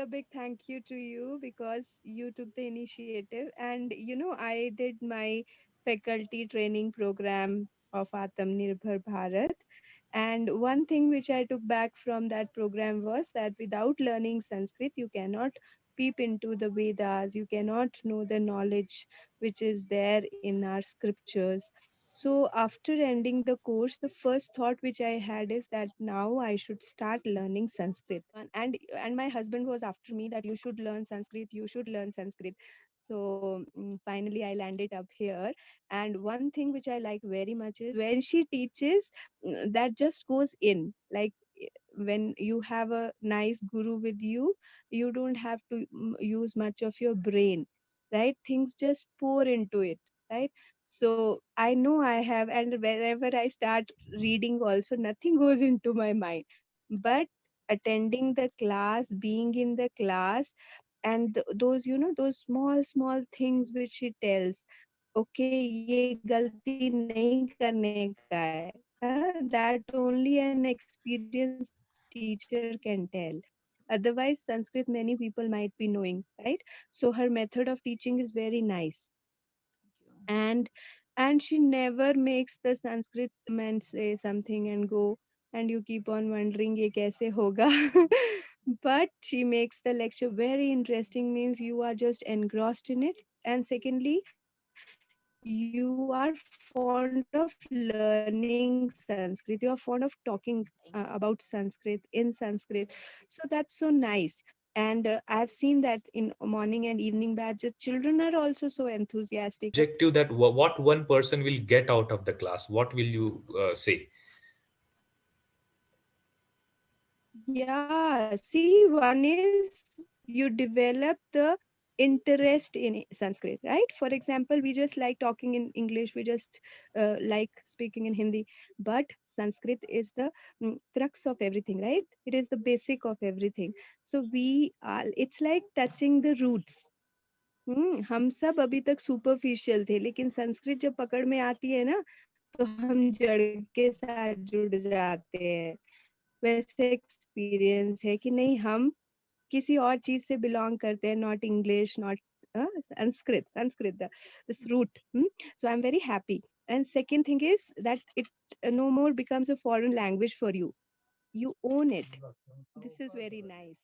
a big thank you to you because you took the initiative. And I did my faculty training program of Atmanirbhar Bharat. And one thing which I took back from that program was that without learning Sanskrit, you cannot peep into the Vedas, you cannot know the knowledge which is there in our scriptures. So after ending the course, the first thought which I had is that now I should start learning Sanskrit. And my husband was after me that you should learn Sanskrit, you should learn Sanskrit. So finally I landed up here. And one thing which I like very much is when she teaches, that just goes in. Like when you have a nice guru with you, you don't have to use much of your brain, right? Things just pour into it, right? So I know I have, and wherever I start reading also, nothing goes into my mind. But attending the class, being in the class, and those those small small things which she tells, okay, ye galti nahi karne ka hai, that only an experienced teacher can tell. Otherwise, Sanskrit many people might be knowing, right? So her method of teaching is very nice. And she never makes the Sanskrit and say something and go, and you keep on wondering ye kaise hoga. But she makes the lecture very interesting, means you are just engrossed in it. And secondly, you are fond of learning Sanskrit, you are fond of talking about Sanskrit, in Sanskrit. So that's so nice. And I've seen that in morning and evening batch, the children are also so enthusiastic. Objective that what one person will get out of the class, what will you say? Yeah, see, one is you develop the interest in Sanskrit, right? For example, we just like talking in English, we just like speaking in Hindi, but Sanskrit is the crux of everything, right? It is the basic of everything. So we are, it's like touching the roots. हम सब अभी तक superficial थे, लेकिन संस्कृत जब पकड़ में आती है ना, तो हम जड़ के साथ जुड़ जाते हैं. वैसे एक्सपीरियंस है कि नहीं, हम किसी और चीज से बिलोंग करते हैं, not English, not Sanskrit, this root. So I'm very happy. And second thing is that it no more becomes a foreign language for you. You own it. This is very nice.